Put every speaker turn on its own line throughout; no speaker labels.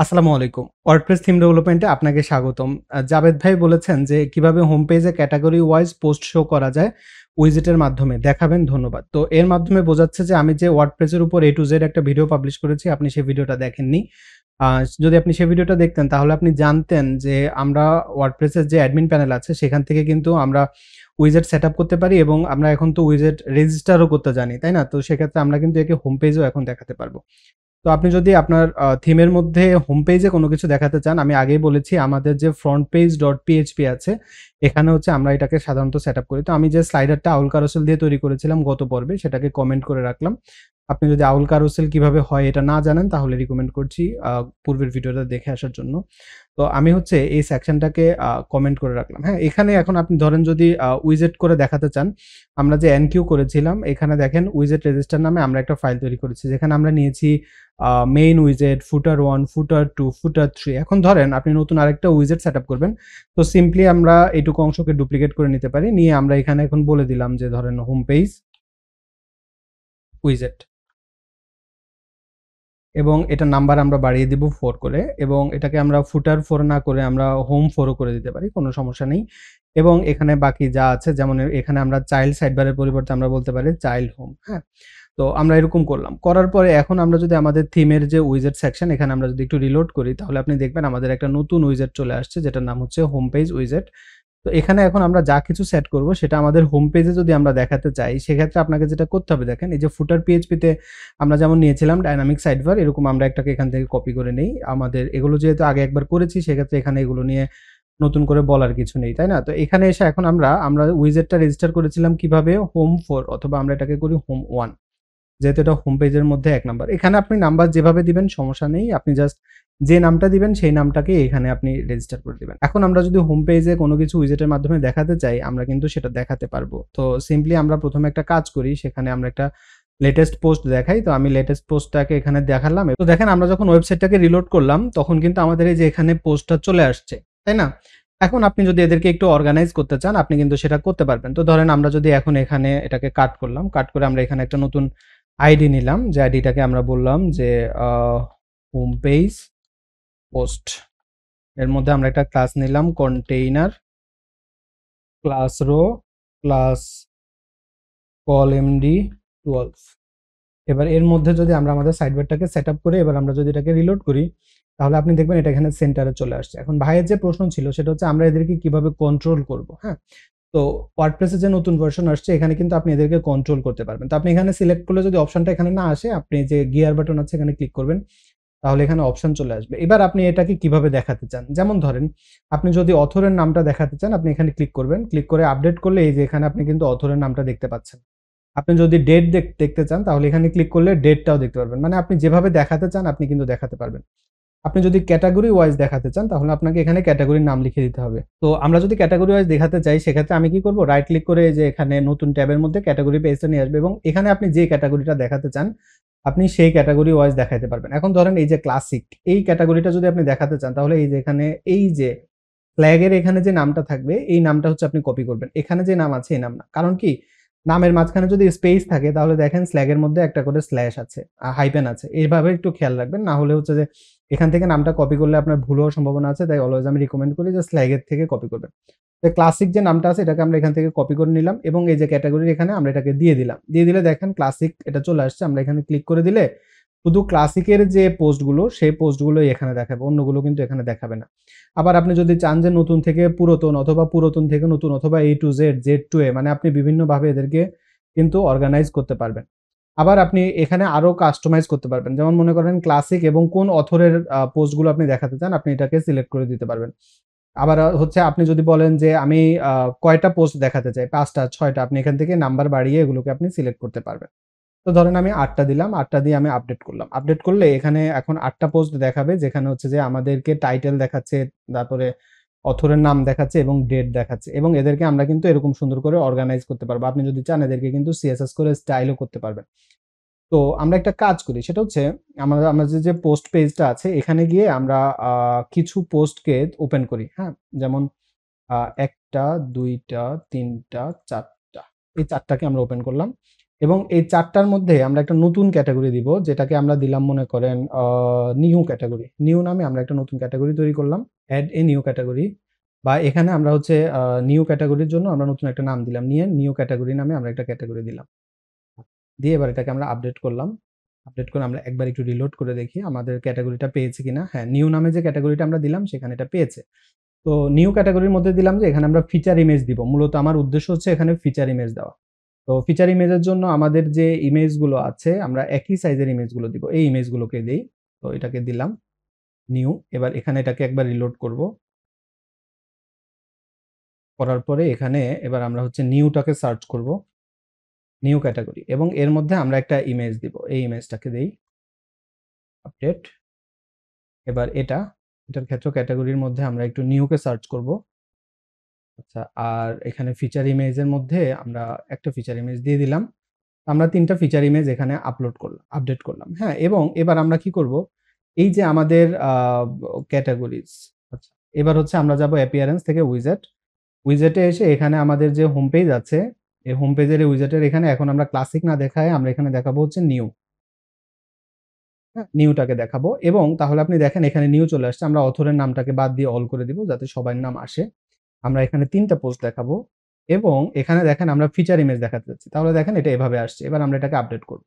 আসসালামু আলাইকুম। WordPress theme ডেভেলপমেন্টে আপনাকে স্বাগতম। জাভেদ ভাই বলেছেন যে কিভাবে হোম পেজে ক্যাটেগরি ওয়াইজ পোস্ট শো করা যায় উইজেটের মাধ্যমে দেখাবেন, ধন্যবাদ। তো এর মাধ্যমে বোঝাচ্ছে যে আমি যে ওয়ার্ডপ্রেসের উপর A to Z একটা ভিডিও পাবলিশ করেছি, আপনি সেই ভিডিওটা দেখেননি। আ যদি আপনি সেই ভিডিওটা দেখতেন তাহলে আপনি জানতেন যে আমরা ওয়ার্ডপ্রেসের যে অ্যাডমিন প্যানেল আছে সেখান থেকে কিন্তু আমরা উইজেট সেটআপ করতে পারি এবং আমরা এখন তো উইজেট রেজিস্টারও করতে জানি, তাই না? তো সেক্ষেত্রে আমরা কিন্তু একে হোম পেজেও এখন দেখাতে পারবো। তো আপনি যদি আপনার থিমের মধ্যে হোম পেজে কোনো কিছু দেখাতে চান, আমি আগেই বলেছি আমাদের যে ফ্রন্ট পেজ ডট পিএইচপি আছে, এখানে হচ্ছে আমরা এটাকে সাধারণত সেটআপ করি। তো আমি যে স্লাইডারটা আউল কারুসেল দিয়ে তৈরি করেছিলাম গত পর্বে, সেটাকে কমেন্ট করে রাখলাম। আপনি যদি আউল কারুসেল কিভাবে হয় এটা না জানেন তাহলে রিকমেন্ড করছি পূর্বের ভিডিওটা দেখে আসার জন্য। তো আমি হচ্ছে এই সেকশনটাকে কমেন্ট করে রাখলাম। হ্যাঁ? এখানে এখন আপনি ধরেন যদি উইজেট করে দেখাতে চান, আমরা যে এনকিউ করেছিলাম এখানে দেখেন উইজেট রেজিস্টার নামে আমরা একটা ফাইল তৈরি করেছি। যেখানে আমরা নিয়েছি মেইন উইজেট, ফুটার 1, ফুটার 2, ফুটার 3। এখন ধরেন আপনি নতুন আরেকটা উইজেট সেটআপ করবেন। তো সিম্পলি আমরা এইটুকু অংশকে ডুপ্লিকেট করে নিতে পারি। নিয়ে আমরা এখানে এখন বলে দিলাম যে ধরেন হোম পেজ উইজেট এবং এটার নাম্বার আমরা বাড়িয়ে দিব 4 করে এবং এটাকে আমরা ফুটার 4 না করে আমরা হোম 4 ও করে দিতে পারি। কোনো সমস্যা নেই। এবং এখানে বাকি যা আছে যেমন এখানে আমরা চাইল্ড সাইডবারের পরিবর্তে আমরা বলতে পারি চাইল্ড হোম। হ্যাঁ? তো আমরা এরকম করলাম। করার পরে এখন আমরা যদি আমাদের থিমের যে উইজেট সেকশন এখানে আমরা যদি একটু রিলোড করি তাহলে আপনি দেখবেন আমাদের একটা নতুন উইজেট চলে আসছে যেটার নাম হচ্ছে হোম পেজ উইজেট। তো এখানে এখন আমরা যা কিছু সেট করব সেটা আমাদের হোম পেজে যদি আমরা দেখাতে চাই সেক্ষেত্রে আপনাকে যেটা করতে হবে দেখেন এই যে ফুটার পিএইচপিতে আমরা যেমন নিয়েছিলাম ডাইনামিক সাইডবার, এরকম আমরা একটাকে এখান থেকে কপি করে নেই। আমাদের এগুলো যেহেতু আগে একবার করেছি সেক্ষেত্রে এখানে এগুলো নিয়ে নতুন করে বলার কিছু নেই, তাই না? তো এখানে এসে এখন আমরা উইজেটটা রেজিস্টার করেছিলাম কিভাবে হোম 4 অথবা আমরা এটাকে করি হোম 1, যেহেতু এটা হোম পেজের মধ্যে 1 নাম্বার। এখানে আপনি নাম্বার যেভাবে দিবেন সমস্যা নেই। আপনি জাস্ট যে নামটা দিবেন সেই নামটাকে এখানে আপনি রেজিস্টার করে দিবেন। এখন আমরা যদি হোম পেজে কোনো কিছু উইজেটের মাধ্যমে দেখাতে চাই, আমরা কিন্তু সেটা দেখাতে পারবো। তো সিম্পলি আমরা প্রথমে একটা কাজ করি, সেখানে আমরা একটা লেটেস্ট পোস্ট দেখাই। তো আমি লেটেস্ট পোস্টটাকে এখানে দেখালাম। তো দেখেন আমরা যখন ওয়েবসাইটটাকে রিলোড করলাম তখন কিন্তু আমাদের এই যে এখানে পোস্টটা চলে আসছে, তাই না? এখন আপনি যদি এদেরকে একটু অর্গানাইজ করতে চান আপনি কিন্তু সেটা করতে পারবেন। তো ধরেন আমরা যদি এখন এখানে এটাকে কাট করলাম, কাট করে আমরা এখানে একটা নতুন আইডি নিলাম, যে আইডিটাকে আমরা বললাম যে হোম পেজ পোস্ট। এর মধ্যে আমরা একটা ক্লাস নিলাম container, class row, class col MD 12। এবার এর মধ্যে যদি আমরা আমাদের সাইডবারটাকে সেট আপ করে এবার আমরা যদি এটাকে রিলোড করি তাহলে আপনি দেখবেন এটা এখানে সেন্টারে চলে আসছে। এখন ভাইয়ের যে প্রশ্ন ছিল সেটা হচ্ছে আমরা এদেরকে কিভাবে কন্ট্রোল করব। হ্যাঁ? তো ওয়ার্ডপ্রেসের যে নতুন ভার্সন আসছে এখানে কিন্তু আপনি এদেরকে কন্ট্রোল করতে পারবেন। তো আপনি এখানে সিলেক্ট করলে যদি অপশনটা এখানে না আসে, আপনি যে গিয়ার বাটন আছে এখানে ক্লিক করবেন, তাহলে এখানে অপশন চলে আসবে। এবার আপনি এটাকে কিভাবে দেখাতে চান, যেমন ধরেন আপনি যদি অথরের নামটা দেখাতে চান আপনি এখানে ক্লিক করবেন, ক্লিক করে আপডেট করলে এই যে এখানে আপনি কিন্তু অথরের নামটা দেখতে পাচ্ছেন। আপনি যদি ডেট দেখতে চান তাহলে এখানে ক্লিক করলে ডেটটাও দেখতে পারবেন। মানে আপনি যেভাবে দেখাতে চান আপনি কিন্তু দেখাতে পারবেন। আপনি যদি ক্যাটাগরি ওয়াইজ দেখাতে চান তাহলে আপনাকে এখানে ক্যাটাগরির নাম লিখে দিতে হবে। তো আমরা যদি ক্যাটাগরি ওয়াইজ দেখাতে চাই সেক্ষেত্রে আমি কি করব, রাইট ক্লিক করে যে এখানে নতুন ট্যাবের মধ্যে ক্যাটাগরি পেজটা নিয়ে আসবে এবং এখানে আপনি যে ক্যাটাগরিটা দেখাতে চান আপনি সেই ক্যাটাগরি ওয়াইজ দেখাতে পারবেন। এখন ধরেন এই যে ক্লাসিক এই ক্যাটাগরিটা যদি আপনি দেখাতে চান তাহলে এই যে এখানে এই যে ফ্ল্যাগের এখানে যে নামটা থাকবে এই নামটা হচ্ছে আপনি কপি করবেন। এখানে যে নাম আছে এই নাম না। কারণ কি, নামের মাঝখানে যদি স্পেস থাকে তাহলে দেখেন স্ল্যাগের মধ্যে একটা করে স্ল্যাশ আছে, হাইফেন আছে। এইভাবে একটু খেয়াল রাখবেন, না হলে হচ্ছে যে এখান থেকে নামটা কপি করলে আপনার ভুল হওয়ার সম্ভাবনা আছে। তাই অলওয়েজ আমি রিকমেন্ড করি যে স্ল্যাগের থেকে কপি করবেন। তো ক্লাসিক যে নামটা আছে এটাকে আমরা এখান থেকে কপি করে নিলাম এবং এই যে ক্যাটাগরির এখানে আমরা এটাকে দিয়ে দিলাম। দিয়ে দিলে দেখেন ক্লাসিক এটা চলে আসছে। আমরা এখানে ক্লিক করে দিলে শুধু ক্লাসিকের যে পোস্টগুলো সেই পোস্টগুলোই এখানে দেখাবে, অন্যগুলো কিন্তু এখানে দেখাবে না। আবার আপনি যদি চান যে নতুন থেকে পুরাতন অথবা পুরাতন থেকে নতুন অথবা A to Z, Z to A, মানে আপনি বিভিন্নভাবে এদেরকে কিন্তু অর্গানাইজ করতে পারবেন। আবার আপনি এখানে আরো কাস্টমাইজ করতে পারবেন। যেমন মনে করেন ক্লাসিক এবং কোন অথরের পোস্টগুলো আপনি দেখাতে চান আপনি এটাকে সিলেক্ট করে দিতে পারবেন। আবার হচ্ছে আপনি যদি বলেন যে আমি কয়টা পোস্ট দেখাতে চাই, ৫ টা ৬ টা, আপনি এখান থেকে নাম্বার বাড়িয়ে এগুলোকে আপনি সিলেক্ট করতে পারবেন। তো ধরেন আমি ৮ টা দিলাম, ৮ টা দিয়ে আমি আপডেট করলাম। আপডেট করলে এখানে এখন ৮ টা পোস্ট দেখাবে যেখানে হচ্ছে যে আমাদেরকে টাইটেল দেখাচ্ছে, তারপরে অথরের নাম দেখাচ্ছে এবং ডেট দেখাচ্ছে এবং এদেরকে আমরা কিন্তু এরকম সুন্দর করে অর্গানাইজ করতে পারবো। আপনি যদি চান এদেরকে কিন্তু CSS করে স্টাইলও করতে পারবেন। তো আমরা একটা কাজ করি সেটা হচ্ছে আমাদের যে পোস্ট পেজটা আছে এখানে গিয়ে আমরা কিছু পোস্টকে ওপেন করি। হ্যাঁ? যেমন ১ টা, ২ টা, ৩ টা, ৪ টা। এই ৪ টাকে আমরা ওপেন করলাম এবং এই 4টার মধ্যে আমরা একটা নতুন ক্যাটাগরি দিব, যেটাকে আমরা দিলাম মনে করেন নিউ ক্যাটাগরি। নিউ নামে আমরা একটা নতুন ক্যাটাগরি তৈরি করলাম, অ্যাড এ নিউ ক্যাটাগরি, বা এখানে আমরা হচ্ছে নিউ ক্যাটাগরির জন্য আমরা নতুন একটা নাম দিলাম, নিয়ে নিউ ক্যাটাগরি নামে আমরা একটা ক্যাটাগরি দিলাম। দিয়ে এবার এটাকে আমরা আপডেট করলাম। আপডেট করে আমরা একবার একটু রিলোড করে দেখি আমাদের ক্যাটাগরিটা পেয়েছে কিনা। হ্যাঁ, নিউ নামে যে ক্যাটাগরিটা আমরা দিলাম সেখানে এটা পেয়েছে। তো নিউ ক্যাটাগরির মধ্যে দিলাম যে এখানে আমরা ফিচার ইমেজ দিব। মূলত আমার উদ্দেশ্য হচ্ছে এখানে ফিচার ইমেজ দেওয়া। তো ফিচার ইমেজের জন্য আমাদের যে ইমেজগুলো আছে আমরা একই সাইজের ইমেজগুলো দিব। এই ইমেজগুলোকে দেই। তো এটাকে দিলাম নিউ। এবার এখানে এটাকে একবার রিলোড করব। করার পরে এখানে এবার আমরা হচ্ছে নিউটাকে সার্চ করব, নিউ ক্যাটাগরি, এবং এর মধ্যে আমরা একটা ইমেজ দিব। এই ইমেজটাকে দেই আপডেট। এবার এটার ক্ষেত্রে ক্যাটাগরির মধ্যে আমরা একটু নিউকে সার্চ করব। আচ্ছা, আর এখানে ফিচার ইমেজের মধ্যে আমরা একটা ফিচার ইমেজ দিয়ে দিলাম। আমরা 3টা ফিচার ইমেজ এখানে আপলোড করলাম, আপডেট করলাম। হ্যাঁ, এবং এবার আমরা কি করব, এই যে আমাদের ক্যাটাগরিজ, আচ্ছা, এবার হচ্ছে আমরা যাব অ্যাপিয়ারেন্স থেকে উইজেট। উইজেটে এসে এখানে আমাদের যে হোম পেজ আছে, এই হোম পেজের উইজেটের এখানে এখন আমরা ক্লাসিক না দেখায় আমরা এখানে দেখাবো হচ্ছে নিউ। হ্যাঁ, নিউটাকে দেখাবো, এবং তাহলে আপনি দেখেন এখানে নিউ চলে আসছে। আমরা অথরের নামটাকে বাদ দিয়ে অল করে দিব যাতে সবার নাম আসে। আমরা এখানে 3টা পোস্ট দেখাবো, এবং এখানে দেখেন আমরা ফিচার ইমেজ দেখাতে যাচ্ছি। তাহলে দেখেন এটা এভাবে আসছে। এবার আমরা এটাকে আপডেট করব।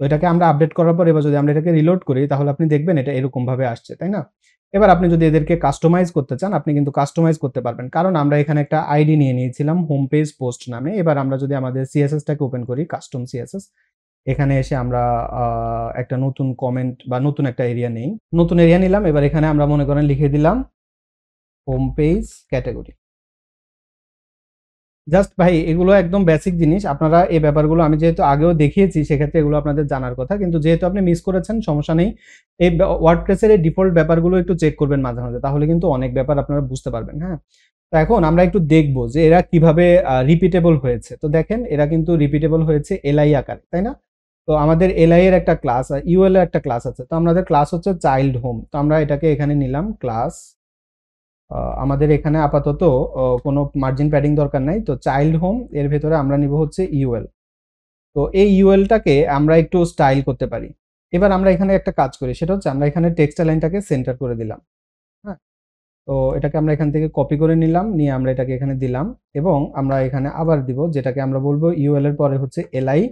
তো এটাকে আমরা আপডেট করার পর এবার যদি আমরা এটাকে রিলোড করি তাহলে আপনি দেখবেন এটা এরকম ভাবে আসছে, তাই না? এবার আপনি যদি এদেরকে কাস্টমাইজ করতে চান আপনি কিন্তু কাস্টমাইজ করতে পারবেন, কারণ আমরা এখানে একটা আইডি নিয়ে নিয়েছিলাম হোম পেজ পোস্ট নামে। এবার আমরা যদি আমাদের সিএসএসটাকে ওপেন করি, কাস্টম সিএসএস, এখানে এসে আমরা একটা নতুন কমেন্ট বা নতুন একটা এরিয়া নেই, নতুন এরিয়া নিলাম। এবার এখানে আমরা মনে করেন লিখে দিলাম হোম পেজ ক্যাটাগরি। জাস্ট ভাই এগুলো একদম বেসিক জিনিস। আপনারা এই ব্যাপারগুলো আমি যেহেতু আগেও দেখিয়েছি সেক্ষেত্রে এগুলো আপনাদের জানার কথা, কিন্তু যেহেতু আপনি মিস করেছেন সমস্যা নেই। এই ওয়ার্ডপ্রেসের এই ডিফল্ট ব্যাপারগুলো একটু চেক করবেন মাঝে মাঝে, তাহলে কিন্তু অনেক ব্যাপার আপনারা বুঝতে পারবেন। হ্যাঁ, তো এখন আমরা একটু দেখবো যে এরা কিভাবে রিপিটেবল হয়েছে। তো দেখেন এরা কিন্তু রিপিটেবল হয়েছে এলআই আকারে, তাই না? তো আমাদের এলআই এর একটা ক্লাস, ইউএল এর একটা ক্লাস আছে। তো আমাদের ক্লাস হচ্ছে চাইল্ড হোম। তো আমরা এটাকে এখানে নিলাম ক্লাস। আমাদের এখানে আপাতত কোনো মার্জিন প্যাডিং দরকার নাই। তো চাইল্ড হোম এর ভেতরে আমরা নিব হচ্ছে ইউএল। তো এই ইউএলটাকে আমরা একটু স্টাইল করতে পারি। এবার আমরা এখানে একটা কাজ করি, সেটা হচ্ছে আমরা এখানে টেক্সট লাইনটাকে সেন্টার করে দিলাম। হ্যাঁ, তো এটাকে আমরা এখান থেকে কপি করে নিলাম, নিয়ে আমরা এটাকে এখানে দিলাম, এবং আমরা এখানে আবার দিব যেটাকে আমরা বলবো ইউএল এর পরে হচ্ছে এলআই,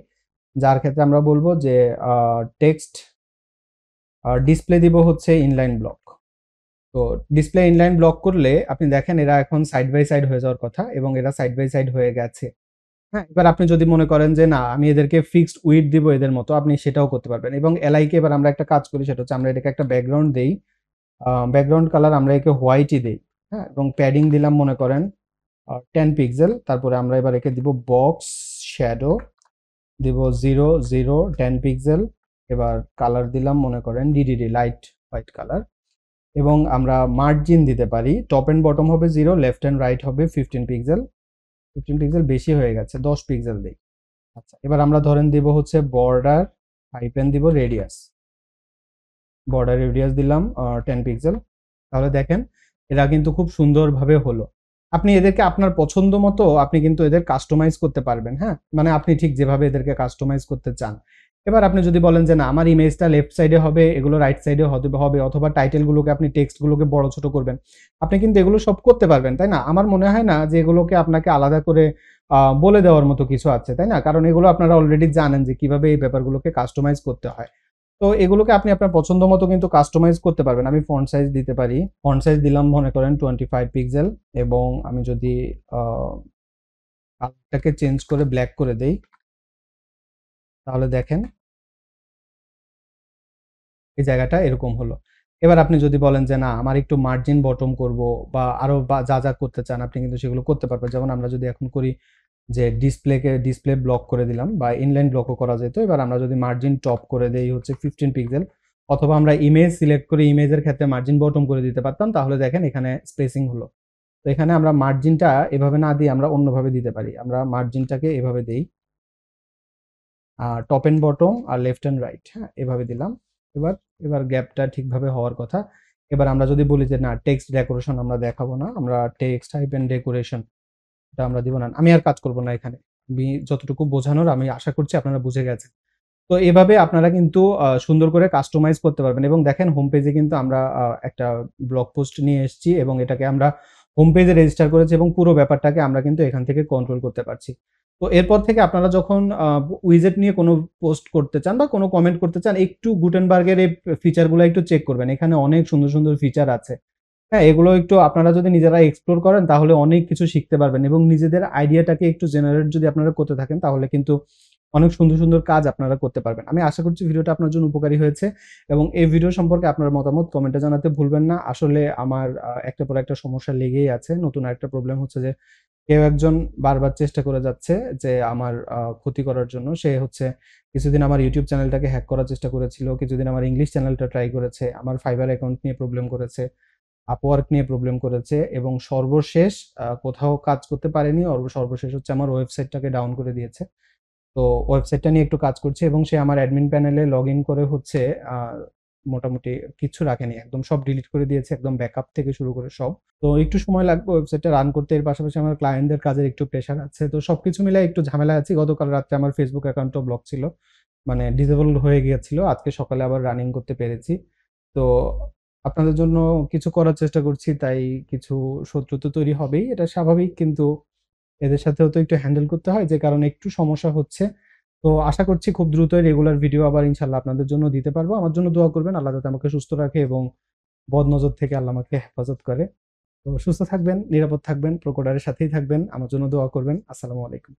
যার ক্ষেত্রে আমরা বলবো যে টেক্সট ডিসপ্লে দিব হচ্ছে ইনলাইন ব্লক। তো ডিসপ্লে ইনলাইন ব্লক করলে আপনি দেখেন এরা এখন সাইড বাই সাইড হয়ে যাওয়ার কথা, এবং এরা সাইড বাই সাইড হয়ে গেছে। হ্যাঁ, এবার আপনি যদি মনে করেন যে না আমি এদেরকে ফিক্সড উইডথ দিব এদের মতো, আপনি সেটাও করতে পারবেন। এবং এলআই কে এবার আমরা একটা কাজ করি, সেটা হচ্ছে আমরা এটাকে একটা ব্যাকগ্রাউন্ড দেই। ব্যাকগ্রাউন্ড কালার আমরা একে হোয়াইটই দেই। হ্যাঁ, এবং প্যাডিং দিলাম মনে করেন 10 পিক্সেল। তারপরে আমরা এবার একে দিব বক্স শ্যাডো, দিব 0 0 10 পিক্সেল। এবার কালার দিলাম মনে করেন ডিডিডি লাইট হোয়াইট কালার, এবং আমরা মার্জিন দিতে পারি টপ এন্ড বটম হবে 0, লেফট এন্ড রাইট হবে 15 পিক্সেল। 15 পিক্সেল বেশি হয়ে গেছে, 10 পিক্সেল দেই। আচ্ছা, এবার আমরা ধরেন দিব হচ্ছে বর্ডার হাইপেন দিব রেডিয়াস, বর্ডার রেডিয়াস দিলাম 10 পিক্সেল। তাহলে দেখেন এরা কিন্তু খুব সুন্দরভাবে হলো। আপনি এদেরকে আপনার পছন্দ মতো আপনি কিন্তু এদের কাস্টমাইজ করতে পারবেন। হ্যাঁ, মানে আপনি ঠিক যেভাবে এদেরকে কাস্টমাইজ করতে চান। এবার আপনি যদি বলেন যে না আমার ইমেজটা লেফট সাইডে হবে, এগুলো রাইট সাইডে হবে, অথবা টাইটেলগুলোকে আপনি টেক্সটগুলোকে বড় ছোট করবেন, আপনি কিন্তু এগুলো সব করতে পারবেন, তাই না? আমার মনে হয় না যে এগুলোকে আপনাকে আলাদা করে বলে দেওয়ার মতো কিছু আছে, তাই না? কারণ এগুলো আপনারা অলরেডি জানেন যে কিভাবে এই ব্যাপারগুলোকে কাস্টমাইজ করতে হয়। তো এগুলোকে আপনি আপনার পছন্দ মতো কিন্তু কাস্টমাইজ করতে পারবেন। আমি ফন্ট সাইজ দিতে পারি, ফন্ট সাইজ দিলাম মনে করেন 25 পিক্সেল, এবং আমি যদি কালারটাকে চেঞ্জ করে ব্ল্যাক করে দেই তাহলে দেখেন এই জায়গাটা এরকম হলো। এবার আপনি যদি বলেন যে না আমার একটু মার্জিন বটম করব, বা আরো যা যা করতে চান আপনি কিন্তু সেগুলো করতে পারবেন। যেমন আমরা যদি এখন করি যে ডিসপ্লে ব্লক করে দিলাম, বা ইনলাইন ব্লকও করা যেত। এবার আমরা যদি মার্জিন টপ করে দেই হচ্ছে 15 পিক্সেল, অথবা আমরা ইমেজ সিলেক্ট করে ইমেজের ক্ষেত্রে মার্জিন বটম করে দিতে পারতাম, তাহলে দেখেন এখানে স্পেসিং হলো। তো এখানে আমরা মার্জিনটা এভাবে না দিয়ে আমরা অন্যভাবে দিতে পারি। আমরা মার্জিনটাকে এভাবে দেই, টপ এন্ড বটম আর লেফট এন্ড রাইট, হ্যাঁ এভাবে দিলাম। এবার এবার গ্যাপটা ঠিকভাবে হওয়ার কথা। এবার আমরা যদি বলি যে না টেক্সট ডেকোরেশন আমরা দেখাবো না, আমরা টেক্সট হাইপেন ডেকোরেশন এটা আমরা দিব না, আমি আর কাজ করব না এখানে। আমি যতটুকু বোঝানোর আমি আশা করছি আপনারা বুঝে গেছেন। তো এভাবে আপনারা কিন্তু সুন্দর করে কাস্টমাইজ করতে পারবেন এবং দেখেন হোম পেজে কিন্তু আমরা একটা ব্লগ পোস্ট নিয়ে এসেছি এবং এটাকে আমরা হোম পেজে রেজিস্টার করেছি এবং পুরো ব্যাপারটাকে আমরা কিন্তু এখান থেকে কন্ট্রোল করতে পারছি। তো এরপর থেকে আপনারা যখন উইজেট নিয়ে কোনো পোস্ট করতে চান বা কোনো কমেন্ট করতে চান, একটু গুটেনবার্গের এই ফিচারগুলো একটু চেক করবেন। এখানে অনেক সুন্দর, সুন্দর ফিচার আছে। হ্যাঁ, এগুলো একটু আপনারা যদি নিজেরা এক্সপ্লোর করেন তাহলে অনেক কিছু শিখতে পারবেন এবং নিজেদের আইডিয়াটাকে একটু জেনারেট যদি আপনারা করতে থাকেন তাহলে কিন্তু অনেক সুন্দর, সুন্দর কাজ আপনারা করতে পারবেন। আমি আশা করছি ভিডিওটা আপনার জন্য উপকারী হয়েছে এবং এই ভিডিও সম্পর্কে আপনার মতামত কমেন্টে জানাতে ভুলবেন না। আসলে আমার একটার পর একটা সমস্যা লেগেই আছে। নতুন আরেকটা প্রবলেম হচ্ছে যে কেউ একজন বারবার চেষ্টা করে যাচ্ছে যে আমার ক্ষতি করার জন্য। সে হচ্ছে কিছুদিন আমার ইউটিউব চ্যানেলটাকে হ্যাক করার চেষ্টা করেছিল। কিছুদিন আমার ইংলিশ চ্যানেলটা ট্রাই করেছে। আমার ফাইবার অ্যাকাউন্ট নিয়ে প্রবলেম করেছে। আপওয়ার্ক নিয়ে প্রবলেম করেছে এবং সর্বশেষ কোথাও কাজ করতে পারেনি। সর্বশেষ হচ্ছে আমার ওয়েবসাইটটাকে ডাউন করে দিয়েছে। তো ওয়েবসাইটটা নিয়ে একটু কাজ করছি এবং সে আমার অ্যাডমিন প্যানেলে লগইন করে হচ্ছে আ মোটামুটি কিচ্ছু রাখেনি। একদম সব ডিলিট করে দিয়েছে। একদম ব্যাকআপ থেকে শুরু করে সব। তো একটু সময় লাগবে ওয়েবসাইটটা রান করতে। এর পাশাপাশি আমার ক্লায়েন্টদের কাজের একটু প্রেশার আছে। তো সবকিছু মিলায়ে একটু ঝামেলায় আছি। গতকাল রাত্রে আমার ফেসবুক অ্যাকাউন্টটাও ব্লক ছিল। মানে ডিসেবল হয়ে গিয়েছিল। আজকে সকালে আবার রানিং করতে পেরেছি। তো আপনাদের জন্য কিছু করার চেষ্টা করছি। তাই কিছু শত্রু তো তৈরি হবেই। এটা স্বাভাবিক। কিন্তু এদের সাথেও তো একটু হ্যান্ডেল করতে হয়, যে কারণে একটু সমস্যা হচ্ছে। তো আশা করছি খুব দ্রুতই রেগুলার ভিডিও আবার ইনশাআল্লাহ আপনাদের জন্য দিতে পারবো। আমার জন্য দোয়া করবেন। আল্লাহ যাতে আমাকে সুস্থ রাখে এবং বদনজর থেকে আল্লাহ আমাকে হেফাজত করে। তো সুস্থ থাকবেন, নিরাপদ থাকবেন, প্রোকোডারের সাথেই থাকবেন। আমার জন্য দোয়া করবেন। আসসালামু আলাইকুম।